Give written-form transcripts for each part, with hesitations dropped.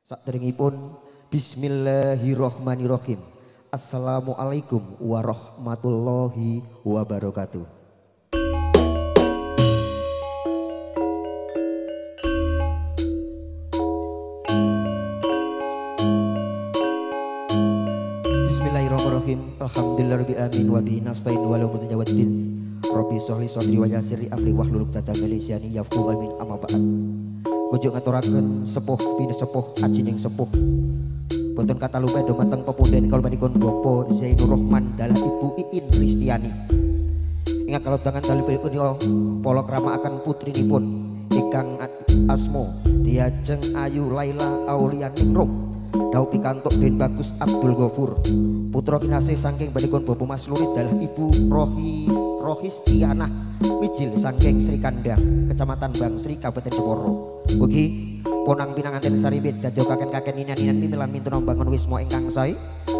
Saderengipun bismillahirrahmanirrahim. Assalamualaikum warahmatullahi wabarakatuh. Bismillahirrahmanirrahim. Alhamdulillahirabbil alamin wa bihi nasta'in wa la ilaha illa Rabbi sholli sholli wa yassir amri wahlul 'uqdatam min lisani yafqahu qawli amma ba'd. Kunjuk ngaturaken sepuh pinesepuh ajining sepuh. Boten kata lupa dumateng pepundhen kula menika Bapak Zainur Rahman dalah Ibu Iin Ristiani. Ingat kalau tangan dalipun yo palakrama akan putrinipun ingkang asma Diajeng Ayu Laila Aulia Ningrum. Dawuh pikantuk Den Bagus Abdul Ghafur. Putra kinasih saking banikun Bapak Mas Lurid dalah Ibu Rohistianah Mijil saking Sri Kandang, Kecamatan Bangsri, Kabupaten Jepara. Ugi ponang pinanganten saribit dadi kaken-kaken ninan-ninan mimilan mintuna bangun wisma ingkang sae.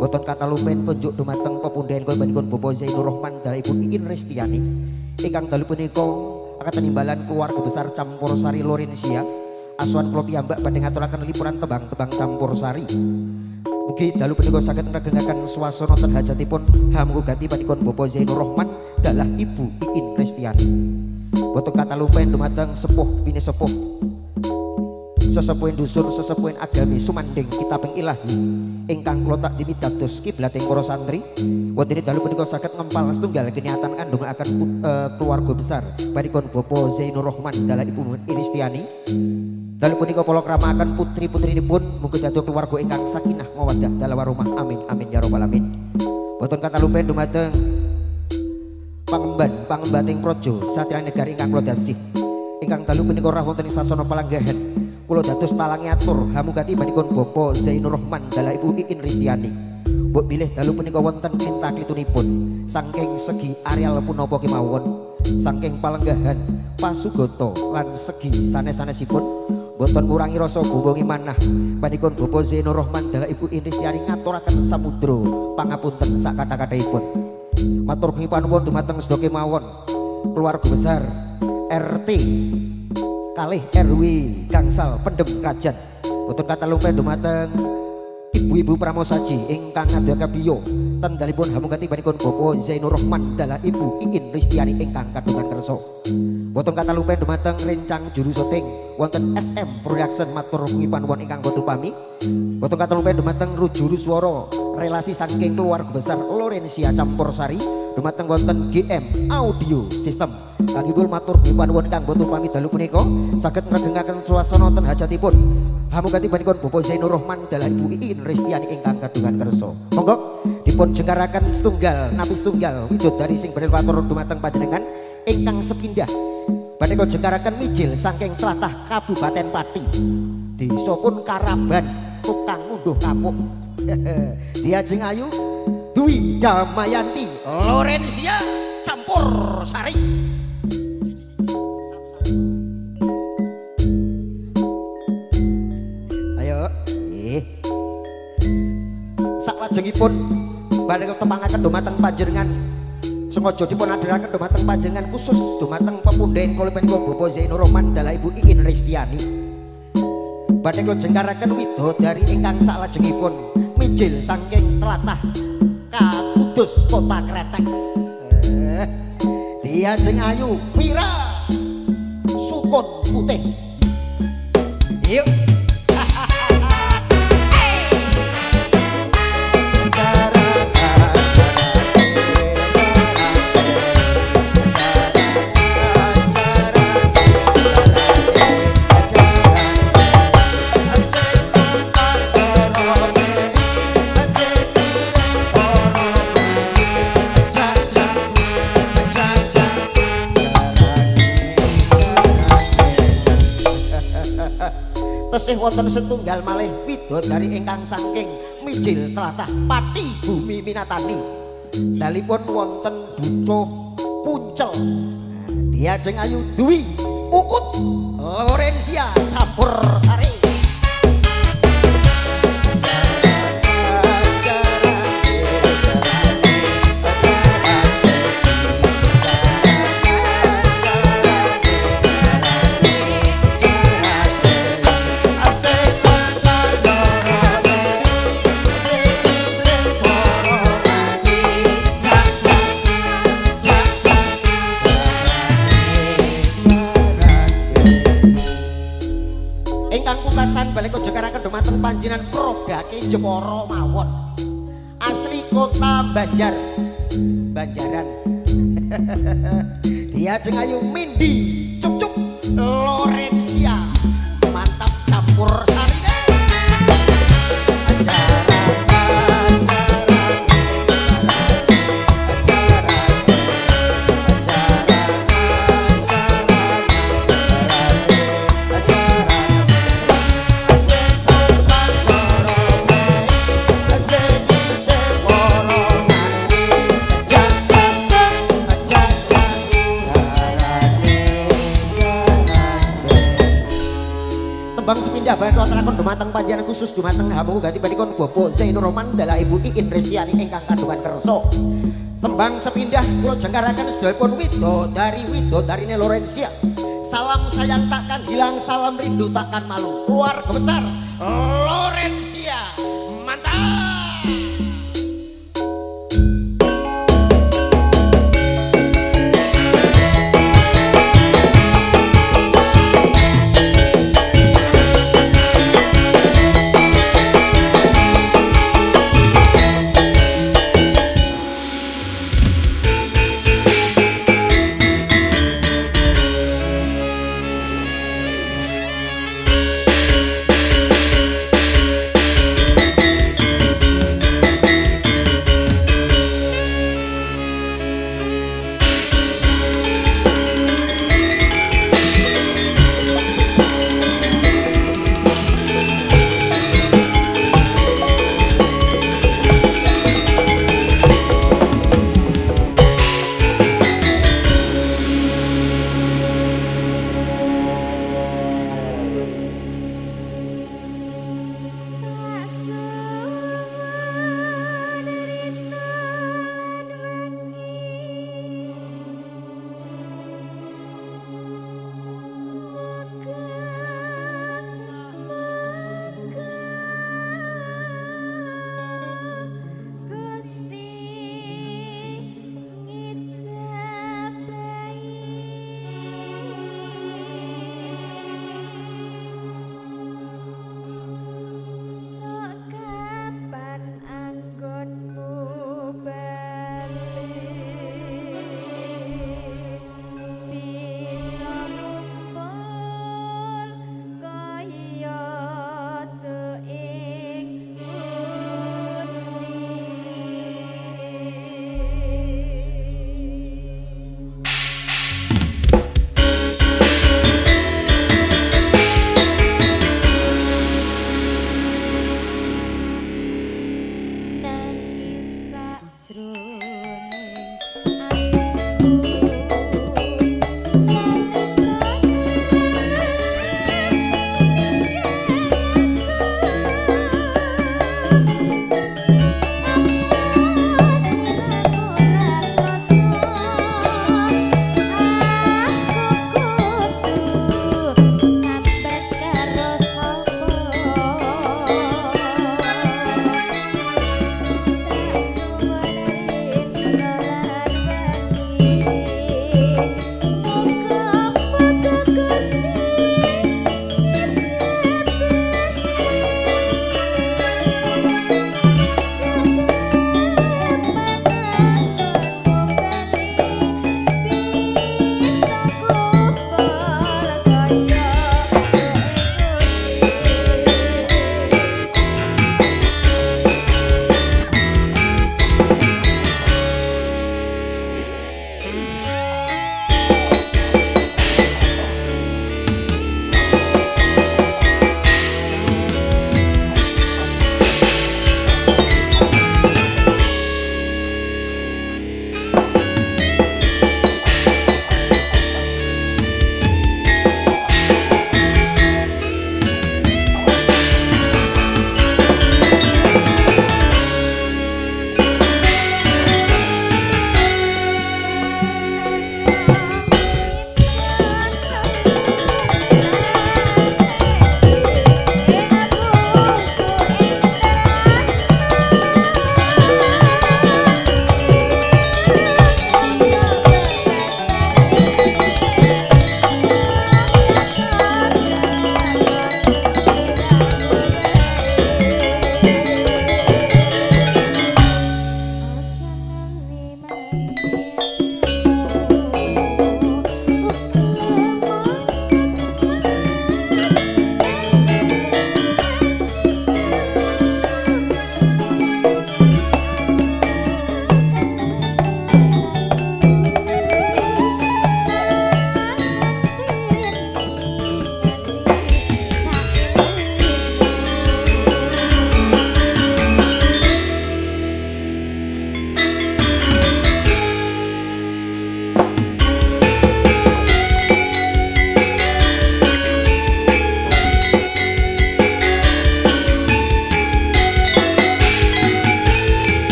Boten kata lupen kunjuk dumateng pepundhen kula banikun Bapak Zainur Rahman dalah Ibu Iin Ristiani. Ingkang dalu punika akaten imbalan keluarga besar Campursari Lorensia. Asuhan kula piyambak badhe ngaturaken lipuran tebang-tebang Campursari. Mugi dalu punika saged ngregengaken swasana ten hajatipun hamuga ganti panikun Bapak Zainur Rahman dalah Ibu Iin Ristiani. Boten kata lupen dumateng sepuh pinesepuh sesepuhin dusun sesepuhin agami sumanding kitabing ilahi ingkang kula tak dimi dados kiblating para santri. Wonten dalu punika saged ngempal setunggal keniatan kandung akan keluarga besar panikun Bapak Zainur Rahman dalah Ibu Iin Ristiani. Dalu punika palakrama akan putri-putrinipun mugi dados keluarga ingkang sakinah mawaddah dalam warahmah. Amin amin ya rabbal alamin. Boten kata lupen dumateng pangembating praja satya negari ingkang kula dasih ingkang dalu punika rawuh wonten ing sasana palanggahan kula dados talangi atur hamugati banikun Bapak Zainur Rahman dalah Ibu Iin Ristiani. Mbok bilih dalu punika wonten klintak-klitunipun saking segi areal punapa kemawon saking palenggahan pasugata lan segi sanes-sanesipun boten ngurangi rasa bubungi manah banikun Bapak Zainur Rahman dalah Ibu Iin Ristiani ngaturaken samudra pangapunten sak kata-kataipun. Matur panuwun dumateng sedaya kemawon keluarga besar RT kalih RW gangsal pendem krajan. Boten kata lupa dumateng ibu-ibu pramosaji ingkang ngandha kabiyo tendalipun hamugati banikun Bapak Zainur Rahman dalah Ibu Iin Ristiani ingkang kadungan kersa. Boten kata lupa dumateng rencang juru syuting wonten SM Production matur panuwun ingkang boten pami. Boten kata lupa dumateng juru swara relasi saking keluarga besar Lorensia Campursari dumateng wonten GM Audio System. Kangge matur panuwun ingkang boten pami dalu punika saged ngregengaken swasana ten hajatipun hamugati banikun Bapak Zainur Rahman dalah Ibu Iin Ristiani ingkang kadungan kersa. Monggo dipun jengkaraken setunggal napi setunggal widodari sing badhe matur dumateng panjenengan ingkang sepindah badhe kula jengkaraken mijil saking tlatah Kabupaten Pati. Desa pun Karaban tukang ngunduh kapuk. Diajeng Ayu Dwi Damayanti Lorensia Campursari. Saklajengipun badhe ketepangaken dumateng panjenengan sengaja dipun adhiraken dumateng panjenengan khusus dumateng pepundhen kula menika Bapak Zainur Rahman dalah Ibu Iin Ristiani. Badhe kula jengkaraken widodari ingkang saklajengipun mijil saking tlatah Kudus Kota Kretek. Diajeng Ayu Vira Sukun Putih. Yuk tesih wonten setunggal malih widodari ingkang saking mijil tlatah Pati Bumi Minatani dalipun wonten Bucuh Puncel. Diajeng Ayu Dwi Uut Lorensia Campursari. kejengaraken dumateng panjenengan probake Jepara mawon. Asli kota Banjaran. Dia jeng ayu Mindi cuk Lorencia. Mantap campur sarine. Bang sepindah bantu asalakon dumateng panjenengan khusus dumateng hamu ganti badikon Bobo Zainur Roman dala Ibu Iin Restiani ingkang kandungan kerso. Tembang sepindah kula jenggaraken sedaya Widodari Lorencia. Salam sayang takkan hilang, salam rindu takkan malu. Keluarga besar Lorencia. Mantap.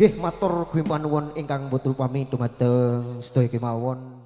Nggih matur gumanipun ingkang boten pamit dumateng sedaya kemawon.